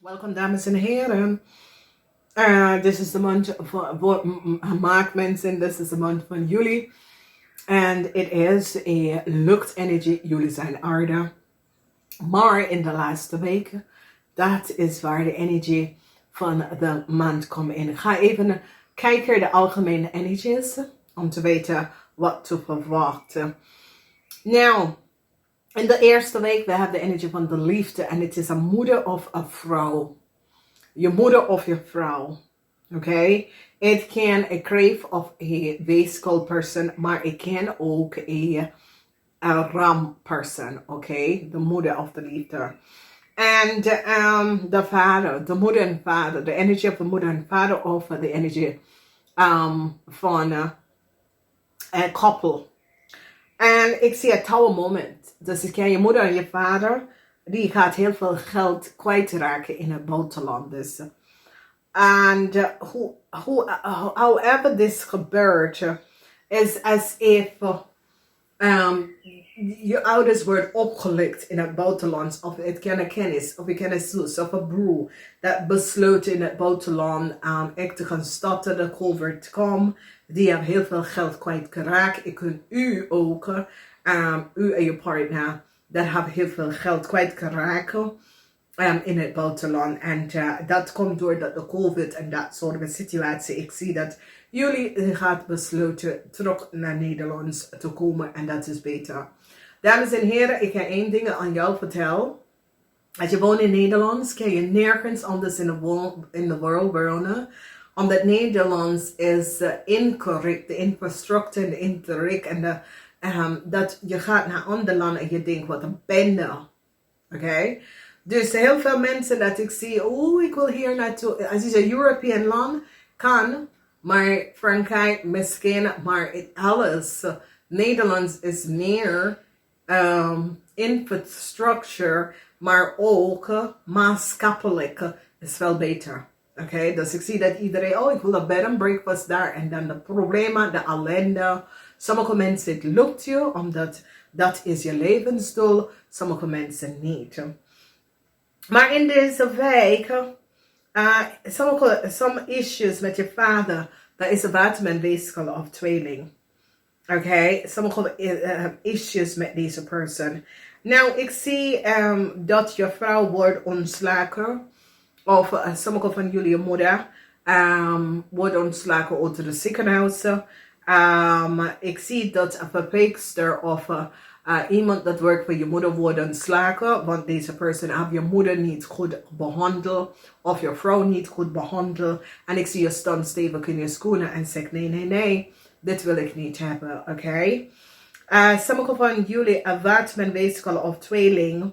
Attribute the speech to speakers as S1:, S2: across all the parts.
S1: Welkom dames en heren. This is the month for Maagd mensen. This is the month van juli. And it is a luchtenergie. Jullie zijn aarde. Maar in de laatste weken, dat is waar de energie van de maand komt in. Ik ga even kijken naar de algemene energies. Om te weten wat te verwachten. Nou, in de eerste week, we hebben de energie van de liefde. En het is een moeder of een vrouw. Je moeder of je vrouw. Okay? It can a crave of a vesical person, maar it can ook a ram person. Okay? De moeder of de liefde. En de vader, de moeder en vader. De energie of de moeder en vader of de energie van een couple. En ik zie het touwe moment. Dus ik ken je moeder en je vader. Die gaat heel veel geld kwijtraken in het buitenland. Dus. En however this gebeurt, is as if je ouders worden opgelikt in het buitenland. Of het kan een kennis, of je kan een zus, of een broer. Dat besloot in het buitenland echt te gaan starten, de cover te komen. Die hebben heel veel geld kwijtgeraakt. Ik kan u ook, u en je partner, dat hebben heel veel geld kwijtgeraakt in het buitenland. En dat komt door de COVID en dat soort situatie. Ik zie dat jullie gaat besloten terug naar Nederland te komen en dat is beter. Dames en heren, ik ga één ding aan jou vertellen. Als je woont in Nederland, kan je nergens anders in de wereld wonen. Omdat Nederlands is incorrect, de infrastructuur en incorrect. En dat je gaat naar andere landen en je denkt, wat een bende. Oké? Dus heel veel mensen dat ik zie, ik wil hier naartoe. Als je een European land kan, maar Frankrijk misschien, maar alles. Nederlands is meer infrastructuur, maar ook maatschappelijk is veel beter. Oké, dus ik zie dat iedereen, ik wil een bed and breakfast daar. En dan de problemen, de ellende. Sommige mensen het lukt je, omdat dat is je levensdoel. Sommige mensen niet. Maar in deze week, some issues met je vader, dat is een waterman weeskal of tweeling. Oké, sommige issues met deze persoon. Nou, ik zie dat je vrouw wordt ontslagen. Of sommige van jullie moeder worden ontslagen uit de ziekenhuis. Ik zie dat een verpleegster of iemand dat werkt voor je moeder wordt ontslagen. Want deze persoon heeft je moeder niet goed behandeld. Of je vrouw niet goed behandeld. En ik zie je staan stevig in je schoenen en zegt nee. Dit wil ik niet hebben. Oké? Sommige van jullie ervaart men weeskal of tweeling.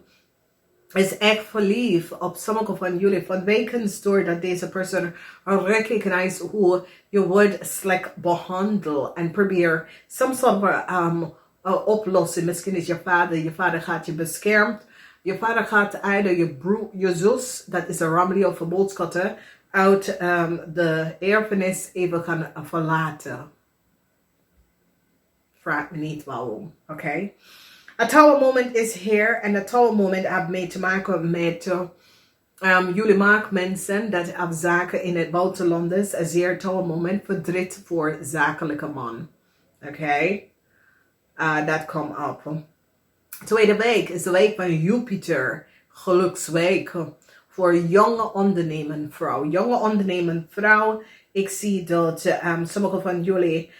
S1: Is echt verliefd op sommige van jullie vanwege doordat deze persoon recognize hoe je wordt slecht behandeld en probeer some sort of oplossing. Misschien is je vader gaat je beschermd. Je vader gaat either je zus, dat is een rammelie of een boodschapper, uit de erfenis even gaan verlaten. Vraag me niet waarom, oké? Het tower moment is here. En het tower moment heeft mee te maken met jullie maken mensen dat hebben zaken in het buitenland is. Een zeer tower moment verdriet voor zakelijke man. Oké? Dat komt op. Tweede week is de week van Jupiter. Geluksweek. Voor jonge ondernemende vrouw. Jonge ondernemende vrouw. Ik zie dat sommige van jullie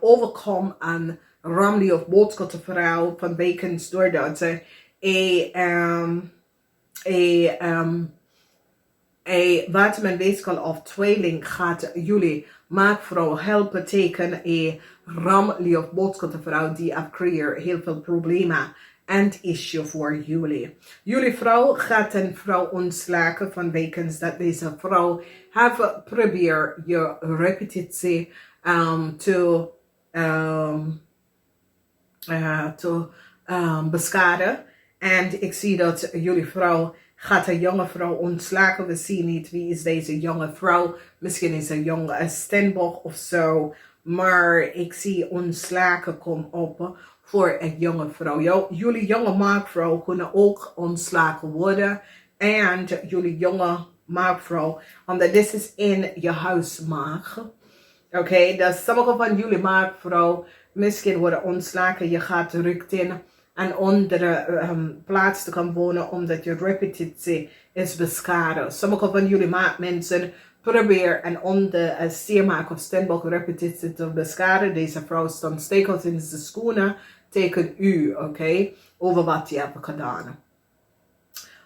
S1: overkomen aan ramli of boodschappenvrouw van bekens doordat ze waterman weeskal of tweeling gaat jullie maakvrouw helpen tegen een ramli of boodschappenvrouw die creëert heel veel problemen en issue voor jullie. Jullie vrouw gaat een vrouw ontslagen van bekens dat deze vrouw heeft probeert je reputatie te beschadigen. En ik zie dat jullie vrouw gaat een jonge vrouw ontslagen. We zien niet wie is deze jonge vrouw. Misschien is een jonge Stenbosch of zo. Maar ik zie ontslagen komen op voor een jonge vrouw. Jullie jonge maakvrouw kunnen ook ontslagen worden. en jullie jonge maagvrouw, omdat dit is in je huis maag. Oké, dus sommige van jullie maagvrouw misschien worden ontslagen, je gaat terug in een andere plaats te gaan wonen omdat je repetitie is beschadigd. Sommige van jullie maagmensen proberen een onder stiermaak of steenbok repetitie te beschadigen. Deze vrouw stond stekels in de schoenen tegen u, oké, over wat je hebt gedaan.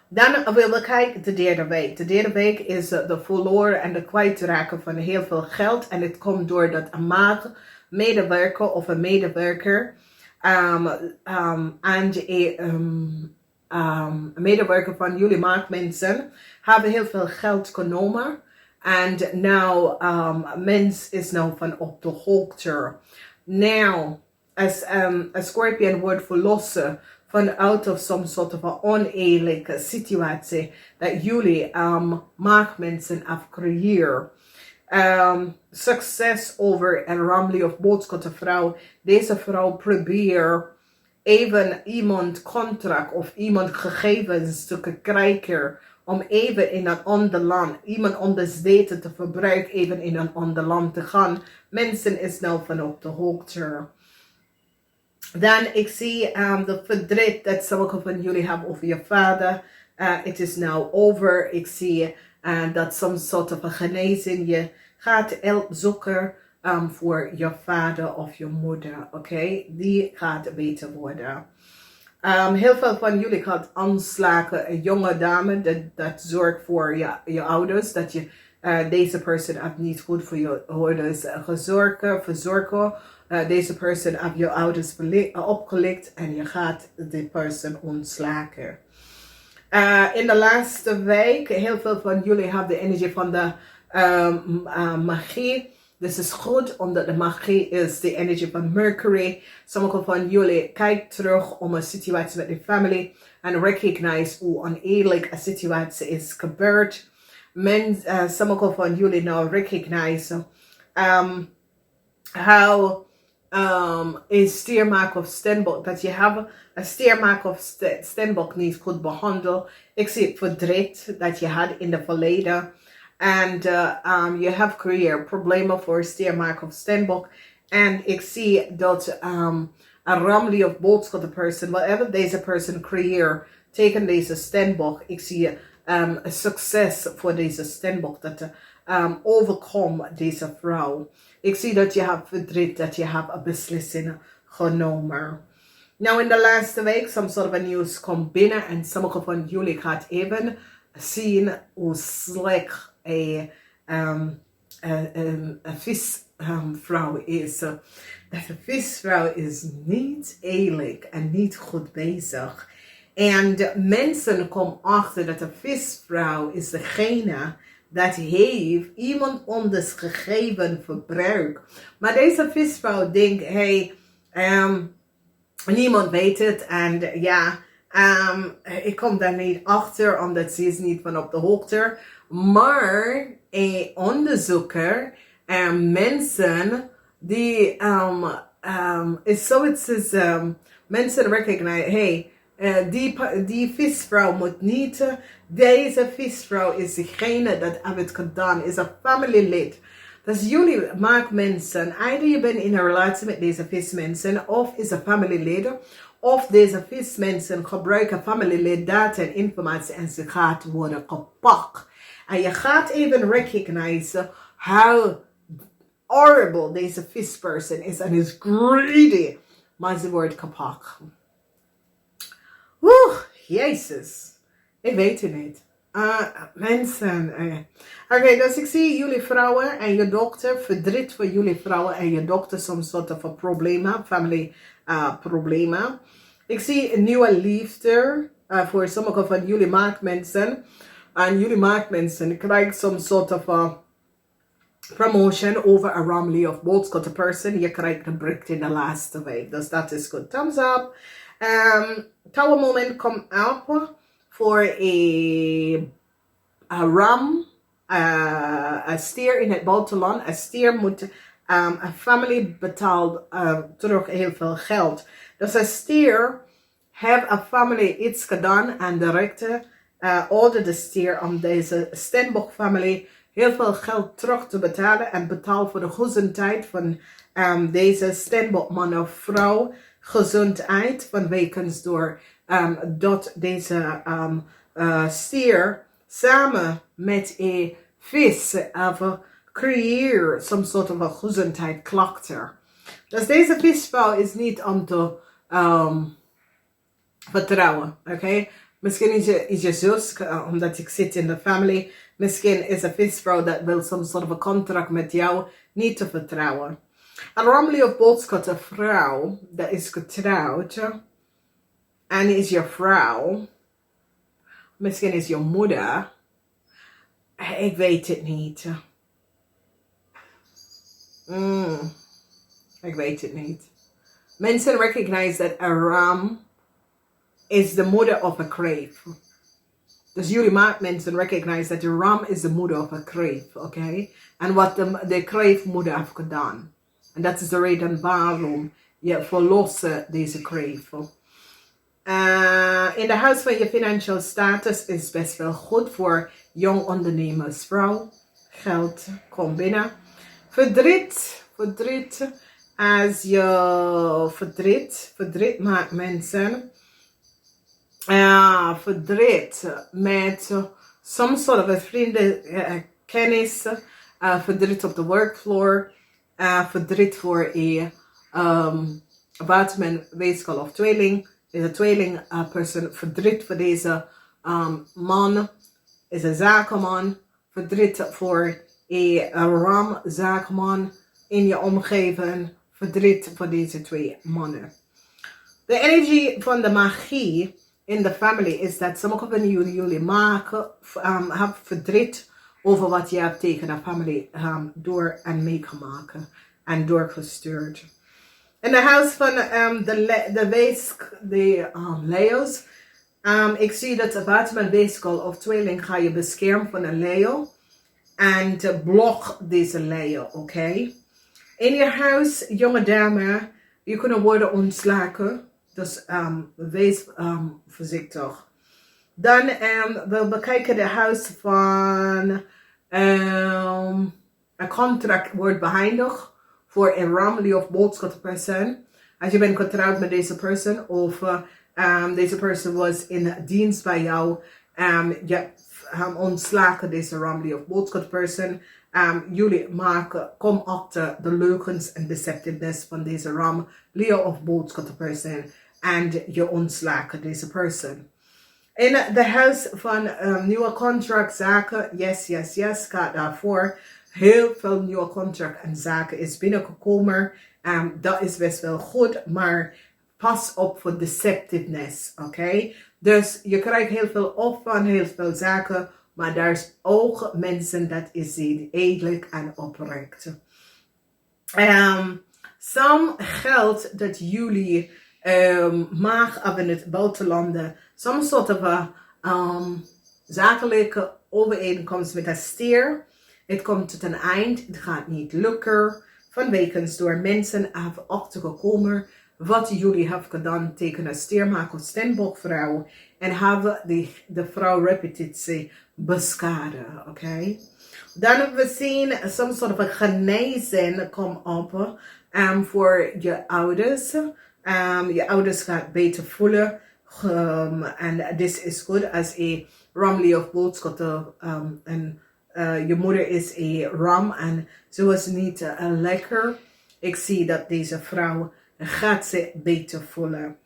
S1: Dan wil we kijken de derde week. De derde week is de verloren en de kwijtraken van heel veel geld. En het komt doordat een medewerker of een medewerker een medewerker van jullie maagmensen hebben heel veel geld genomen. En nou, mens is nou van op de hoogte. Nou, als een Scorpion wordt verlossen van out of some sort of een oneerlijke situatie dat jullie maagmensen hebben gecreëerd. Succes over een ramli of boodschappenvrouw. Deze vrouw probeert even iemand contract of iemand gegevens te krijgen om even in een ander land, iemand anders weten te verbruiken, even in een ander land te gaan. Mensen is nou van op de hoogte. Dan ik zie de verdriet dat sommige van jullie hebben over je vader. Het is nou over. Ik zie dat some sort of een genezing je gaat help zoeken voor je vader of je moeder. Oké, die gaat beter worden. Heel veel van jullie gaat aanslagen, een jonge dame, dat zorgt voor je ouders, dat je deze persoon heeft niet goed voor je ouders verzorgen. Deze persoon heeft je ouders opgelicht en je gaat die persoon ontslagen. In de laatste week, heel veel van jullie hebben de energie van de magie. Dus het is goed, omdat de magie is de energie van Mercury. Sommige van jullie kijken terug om een situatie met de familie en recognize hoe oneerlijk een situatie is gebeurd. Sommige van jullie nou recognize how een stiermaak of steenbok, dat je hebt een stiermaak of steenbok niet goed behandeld. Ik zie het verdriet dat je had in het verleden. En je hebt gecreëerd problemen voor stiermaak of steenbok. En ik zie dat een ramli of boodschappenperson, whatever deze persoon creëert tegen deze steenbok. Ik zie een succes voor deze steenbok dat overkomt deze vrouw. Ik zie dat je hebt verdriet, dat je hebt een beslissing genomen. Nou, in de laatste week, some sort of nieuws komt binnen en sommige van jullie gaat even zien hoe slecht een visvrouw is. Dat een visvrouw is niet eerlijk en niet goed bezig. En mensen komen achter dat een visvrouw is degene dat heeft iemand anders gegeven verbruik. Maar deze visvrouw denkt, hey, niemand weet het en ja, ik kom daar niet achter omdat ze is niet van op de hoogte. Maar een onderzoeker en mensen die is zoiets is mensen recognize, hey, die visvrouw moet niet, deze visvrouw is degene dat heeft het gedaan, is een familielid. Dus jullie maken mensen, either je bent in een relatie met deze vismensen, of is een familielid, of deze vismensen gebruiken familielid data en informatie en ze gaat worden gepakt. En je gaat even recognize how horrible deze visperson is en is greedy, maar ze wordt gepakt. Jezus. Ik weet het niet. Mensen. Oké, dus ik zie jullie vrouwen en je dochter. Verdriet voor jullie vrouwen en je dochter. Soms soort van problemen. Family problemen. Ik zie een nieuwe liefde. Voor sommige van jullie maakmensen. En jullie maakmensen krijgen soms soort van promotion over een ramli of boodschap person. Je krijgt een break in de laatste week. Dus dat is goed. Thumbs up. Tower moment come up voor een ram, een stier in het buitenland. Een stier moet een familie betaalt terug heel veel geld. Dus een stier heeft een familie iets gedaan en direct order de stier om deze Stenbock-familie heel veel geld terug te betalen en betaal voor de gezondheid van deze Stenbock-man of vrouw gezondheid vanwege door dat deze stier samen met een vis creëer some sort of a gezondheid klachten. Dus deze visvrouw is niet om te vertrouwen, oké? Misschien is je zus, omdat ik zit in de family. Misschien is een visvrouw dat wil some sort of a contract met jou niet te vertrouwen. Een rammelie of boodschap, een vrouw dat is getrouwd en is je vrouw. Misschien is je moeder. Ik weet het niet. Ik weet het niet. Mensen recognize that a ram is the mother of a crave. Dus jullie mensen recognize that the ram is the mother of a crave, oké? En wat de crave moeder heeft gedaan. En dat is de reden waarom je verlossen deze crave. In de huis van je financial status is best wel goed voor jong ondernemersvrouw. Geld komt binnen. Verdriet. Als je verdriet maakt mensen. Verdriet met some sort of a vrienden, kennis. Verdriet op de workfloor. Verdriet voor een buitenman, weeskal of tweeling. Is een tweeling person. Verdriet voor deze man. Is een zakenman. Verdriet voor een ram zakenman in je omgeving. Verdriet voor deze twee mannen. De energie van de magie in de family is dat sommige van jullie maken, hebben verdriet over wat je hebt tegen de family door en meegemaakt en doorgestuurd. In de huis van de Leo's, ik zie dat buiten mijn weeskal of tweeling ga je beschermen van een Leo en blok deze Leo, oké? In je huis, jonge dame, je kunt worden ontslagen. Dus wees voorzichtig. Dan we bekijken de huis van een contract wordt beëindigd voor een rammelie of boodschapperson. Als je bent getrouwd met deze persoon of deze persoon was in dienst bij jou, je ontslagen deze rammelie of boodschapperson. Jullie kom achter de leugens en deceptiveness van deze rammelie of boodschapperson. En je ontslagen deze persoon. In de huis van nieuwe contractzaken, yes, gaat daarvoor. Heel veel nieuwe contract en zaken is binnengekomen. Dat is best wel goed, maar pas op voor deceptiveness, oké? Dus je krijgt heel veel op van heel veel zaken, maar daar is ook mensen dat is eerlijk en oprecht. Some geld dat jullie mag in het buitenland, some sort of zakelijke overeenkomst met een stier. Het komt tot een eind, het gaat niet lukken. Vanwege door mensen hebben achtergekomen wat jullie hebben gedaan tegen een stiermaker Stenbock-vrouw. En hebben de vrouw reputatie beschadigd, oké? Dan hebben we zien some sort of a genezing kom op voor je ouders. Je ouders gaat beter voelen. En dit is goed als een rammelie of boodschap. En je moeder is een ram en ze was niet lekker. Ik zie dat deze vrouw gaat zich beter voelen.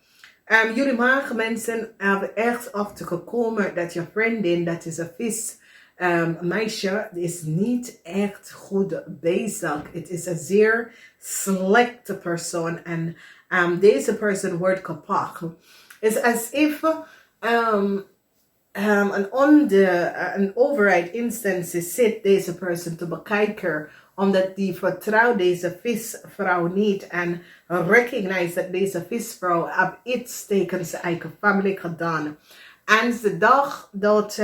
S1: Jullie mensen hebben echt achtergekomen dat je vriendin, dat is een vis meisje, is niet echt goed bezig. Het is een zeer slechte persoon en deze persoon wordt kapot. Het is als if een overheid instantie zit deze persoon te bekijken omdat die vertrouwt deze visvrouw niet en recognize dat deze visvrouw heeft iets tegen zijn eigen familie gedaan. En de dag dat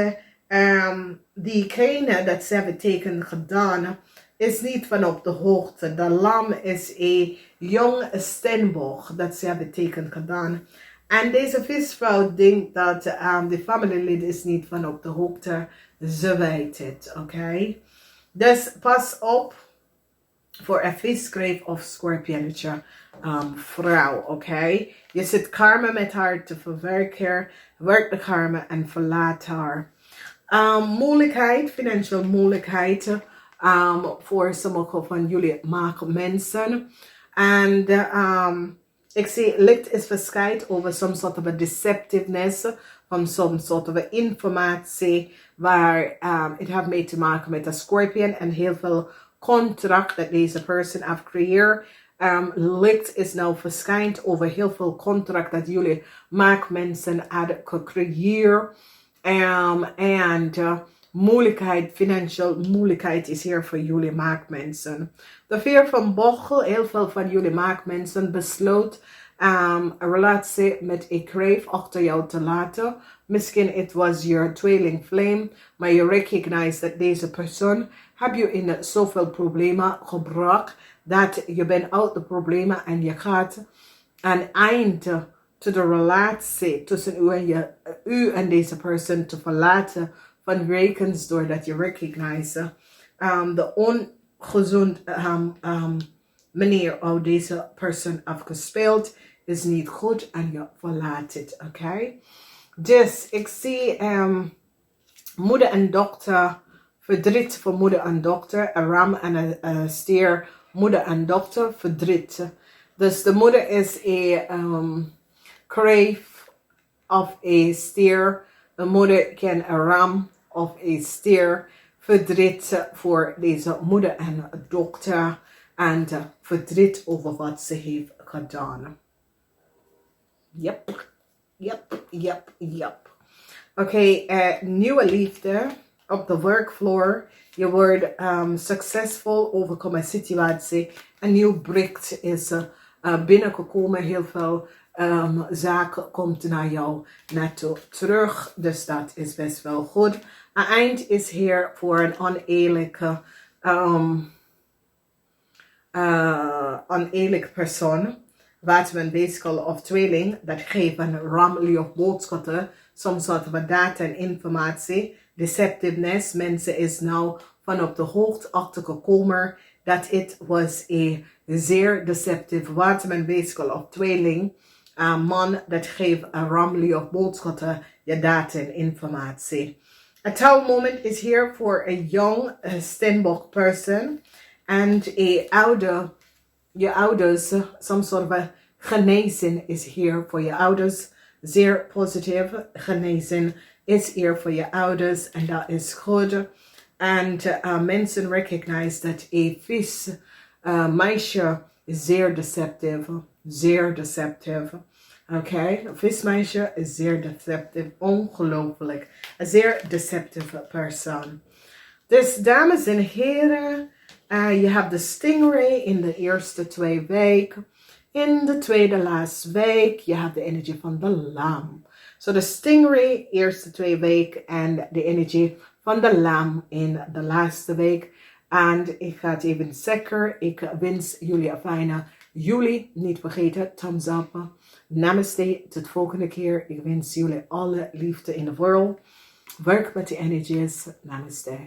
S1: diegene dat ze hebben tegen gedaan is niet van op de hoogte. De lam is een jong Stenbock dat ze hebben tegen gedaan. En deze visvrouw denkt dat de familielid is niet van op de hoogte. Ze weet het, oké? Dus pas op voor een visgreep of scorpionnetje vrouw, oké? Je zit karma met haar te verwerken. Werk de karma en verlaat haar. Moeilijkheid, financiële moeilijkheid voor sommige van jullie maken mensen. En ik zie licht is verspreid over some sort of a deceptiveness van some sort of a informatie waar het heeft mee te maken met de scorpion en heel veel contract dat deze person heeft gecreëerd. Licht is nou verschijnt over heel veel contract dat jullie maakmensen hadden gecreëerd. Moeilijkheid, financieel moeilijkheid is hier voor jullie maakmensen. De veer van bochel, heel veel van jullie maakmensen besloot een relatie met een kreef achter jou te laten. Misschien het was je tweeling flame, maar je recognize dat deze persoon heb je in zoveel problemen gebracht dat je bent uit de problemen en je gaat een einde to de relatie tussen u en deze persoon te verlaten van rekens doordat je recognize de ongezond manier hoe deze persoon heeft gespeeld is niet goed en je verlaat het, oké? Dus ik zie moeder en dochter, verdriet voor moeder en dochter, een ram en een stier, moeder en dochter, verdriet. Dus de moeder is een kreef of een stier. De moeder kan een ram of een stier. Verdriet voor deze moeder en dochter. En verdriet over wat ze heeft gedaan. Yep. Oké, nieuwe liefde op de werkvloer. Je wordt succesvol overkomen situatie. Een nieuw bericht is binnengekomen. Heel veel zaken komt naar jou naartoe terug. Dus dat is best wel goed. Een eind is hier voor een oneerlijke persoon. Wat men basically of tweeling, dat geeft een rammel of boodschappen, some sort of data en informatie, deceptiveness. Mensen is nou van op de hoogte achtergekomen dat het was een zeer deceptief, wat men basically of tweeling, man dat geeft een rammel of boodschappen, je data en informatie. A towel moment is here for a young Stenbock person and je ouders, some sort of a genezing is here voor je ouders. Zeer positief. Genezing is hier voor je ouders en dat is goed. En mensen recognize dat een vis meisje is zeer deceptief. Zeer deceptief. Oké, vismeisje is zeer deceptief. Ongelooflijk. Een zeer deceptieve persoon. Dus dames en heren. Je hebt de stingray in de eerste 2 weken. In de tweede laatste week, je hebt de energie van de lam. So de stingray, eerste 2 weken. En de energie van de lam in de laatste week. En ik ga het even zeggen. Ik wens jullie een fijne juli. Niet vergeten, thumbs up. Namaste, tot volgende keer. Ik wens jullie alle liefde in de wereld. Werk met de energies. Namaste.